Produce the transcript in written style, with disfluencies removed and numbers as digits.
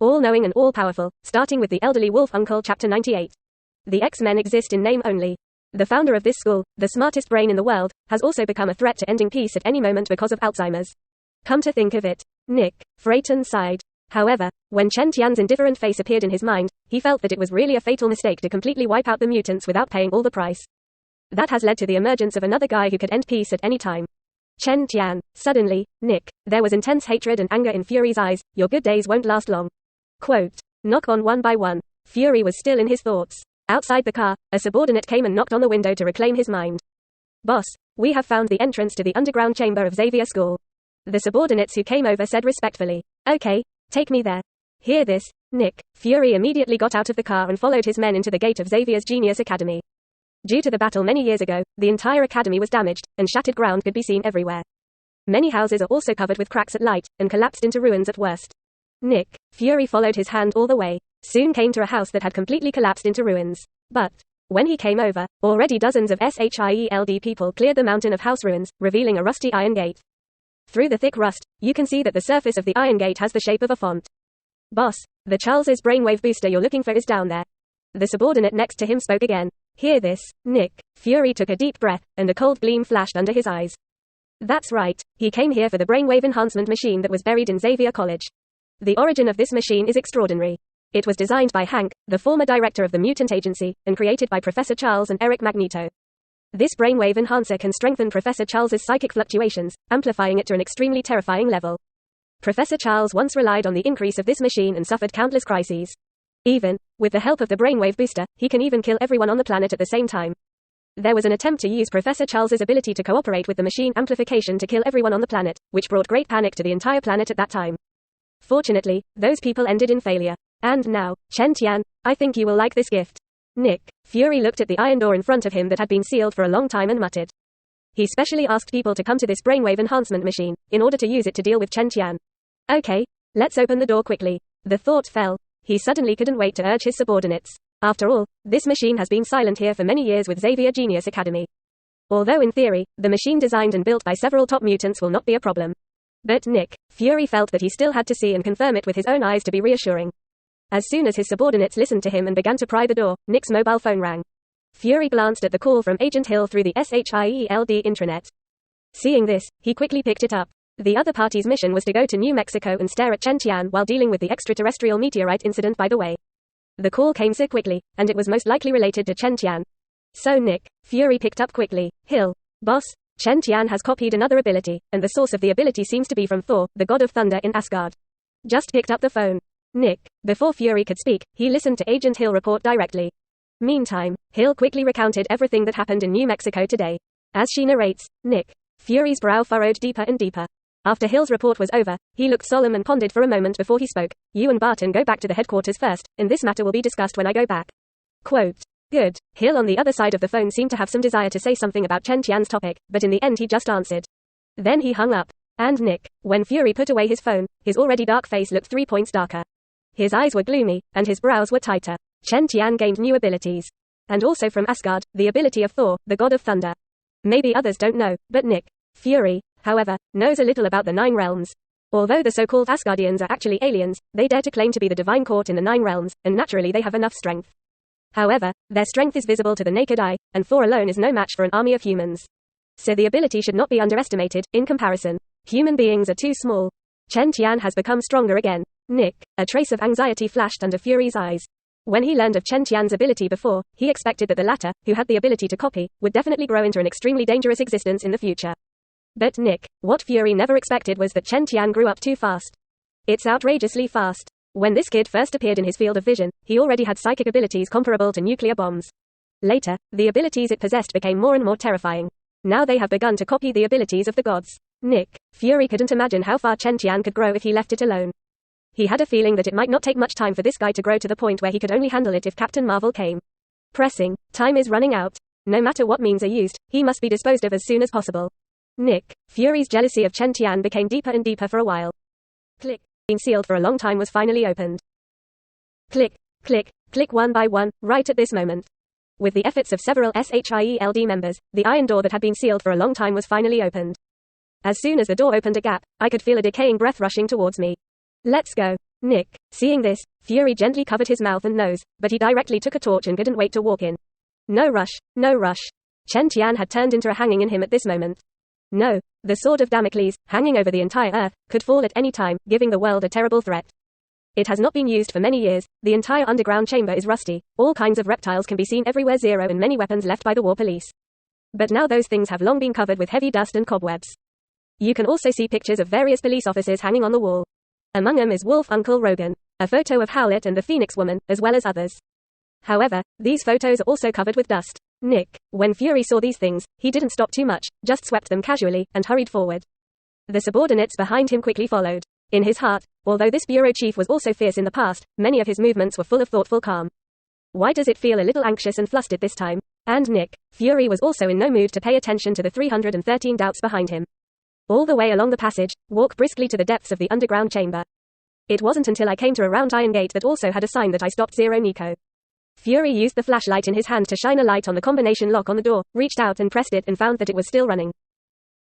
all-knowing and all-powerful, starting with the elderly wolf uncle. Chapter 98. The X-Men exist in name only. The founder of this school, the smartest brain in the world, has also become a threat to ending peace at any moment because of Alzheimer's. Come to think of it. Nick Freyton sighed. However, when Chen Tian's indifferent face appeared in his mind, he felt that it was really a fatal mistake to completely wipe out the mutants without paying all the price. That has led to the emergence of another guy who could end peace at any time. Chen Tian. Suddenly, Nick, there was intense hatred and anger in Fury's eyes. Your good days won't last long. Quote. Knock on one by one. Fury was still in his thoughts. Outside the car, a subordinate came and knocked on the window to reclaim his mind. Boss, we have found the entrance to the underground chamber of Xavier School. The subordinates who came over said respectfully. Okay, take me there. Hear this, Nick. Fury immediately got out of the car and followed his men into the gate of Xavier's Genius Academy. Due to the battle many years ago, the entire academy was damaged, and shattered ground could be seen everywhere. Many houses are also covered with cracks at light, and collapsed into ruins at worst. Nick Fury followed his hand all the way, soon came to a house that had completely collapsed into ruins. But when he came over, already dozens of SHIELD people cleared the mountain of house ruins, revealing a rusty iron gate. Through the thick rust, you can see that the surface of the iron gate has the shape of a font. Boss, the Charles's brainwave booster you're looking for is down there. The subordinate next to him spoke again. Hear this, Nick. Fury took a deep breath, and a cold gleam flashed under his eyes. That's right, he came here for the brainwave enhancement machine that was buried in Xavier College. The origin of this machine is extraordinary. It was designed by Hank, the former director of the Mutant Agency, and created by Professor Charles and Eric Magneto. This brainwave enhancer can strengthen Professor Charles's psychic fluctuations, amplifying it to an extremely terrifying level. Professor Charles once relied on the increase of this machine and suffered countless crises. Even with the help of the brainwave booster, he can even kill everyone on the planet at the same time. There was an attempt to use Professor Charles's ability to cooperate with the machine amplification to kill everyone on the planet, which brought great panic to the entire planet at that time. Fortunately, those people ended in failure. And now, Chen Tian, I think you will like this gift. Nick Fury looked at the iron door in front of him that had been sealed for a long time and muttered. He specially asked people to come to this brainwave enhancement machine, in order to use it to deal with Chen Tian. Okay, let's open the door quickly. The thought fell. He suddenly couldn't wait to urge his subordinates. After all, this machine has been silent here for many years with Xavier Genius Academy. Although in theory, the machine designed and built by several top mutants will not be a problem. But Nick Fury felt that he still had to see and confirm it with his own eyes to be reassuring. As soon as his subordinates listened to him and began to pry the door, Nick's mobile phone rang. Fury glanced at the call from Agent Hill through the SHIELD intranet. Seeing this, he quickly picked it up. The other party's mission was to go to New Mexico and stare at Chen Tian while dealing with the extraterrestrial meteorite incident by the way. The call came so quickly, and it was most likely related to Chen Tian. So Nick Fury picked up quickly. Hill. Boss, Chen Tian has copied another ability, and the source of the ability seems to be from Thor, the god of thunder in Asgard. Just picked up the phone. Nick. Before Fury could speak, he listened to Agent Hill report directly. Meantime, Hill quickly recounted everything that happened in New Mexico today. As she narrates, Nick Fury's brow furrowed deeper and deeper. After Hill's report was over, he looked solemn and pondered for a moment before he spoke. You and Barton go back to the headquarters first, and this matter will be discussed when I go back. Quote. Good. Hill on the other side of the phone seemed to have some desire to say something about Chen Tian's topic, but in the end he just answered. Then he hung up. And Nick, when Fury put away his phone, his already dark face looked 3 points darker. His eyes were gloomy, and his brows were tighter. Chen Tian gained new abilities. And also from Asgard, the ability of Thor, the god of thunder. Maybe others don't know, but Nick Fury, however, knows a little about the 9 realms. Although the so-called Asgardians are actually aliens, they dare to claim to be the divine court in the 9 realms, and naturally they have enough strength. However, their strength is visible to the naked eye, and Thor alone is no match for an army of humans. So the ability should not be underestimated. In comparison, human beings are too small. Chen Tian has become stronger again. Nick, a trace of anxiety flashed under Fury's eyes. When he learned of Chen Tian's ability before, he expected that the latter, who had the ability to copy, would definitely grow into an extremely dangerous existence in the future. But Nick, what Fury never expected was that Chen Tian grew up too fast. It's outrageously fast. When this kid first appeared in his field of vision, he already had psychic abilities comparable to nuclear bombs. Later, the abilities it possessed became more and more terrifying. Now they have begun to copy the abilities of the gods. Nick Fury couldn't imagine how far Chen Tian could grow if he left it alone. He had a feeling that it might not take much time for this guy to grow to the point where he could only handle it if Captain Marvel came. Pressing. Time is running out. No matter what means are used, he must be disposed of as soon as possible. Nick Fury's jealousy of Chen Tian became deeper and deeper for a while. Click. Being sealed for a long time was finally opened. Click, click, click one by one, right at this moment. With the efforts of several SHIELD members, the iron door that had been sealed for a long time was finally opened. As soon as the door opened a gap, I could feel a decaying breath rushing towards me. Let's go. Nick, seeing this, Fury gently covered his mouth and nose, but he directly took a torch and didn't wait to walk in. No rush, no rush. Chen Tian had turned into a hanging in him at this moment. No, the sword of Damocles, hanging over the entire earth, could fall at any time, giving the world a terrible threat. It has not been used for many years, the entire underground chamber is rusty, all kinds of reptiles can be seen everywhere, and many weapons left by the war police. But now those things have long been covered with heavy dust and cobwebs. You can also see pictures of various police officers hanging on the wall. Among them is Wolf Uncle Rogan, a photo of Howlett and the Phoenix Woman, as well as others. However, these photos are also covered with dust. Nick, when Fury saw these things, he didn't stop too much, just swept them casually, and hurried forward. The subordinates behind him quickly followed. In his heart, although this bureau chief was also fierce in the past, many of his movements were full of thoughtful calm. Why does it feel a little anxious and flustered this time? And Nick, Fury was also in no mood to pay attention to the 313 doubts behind him. All the way along the passage, walk briskly to the depths of the underground chamber. It wasn't until I came to a round iron gate that also had a sign that I stopped. Zero Nico. Fury used the flashlight in his hand to shine a light on the combination lock on the door, reached out and pressed it and found that it was still running.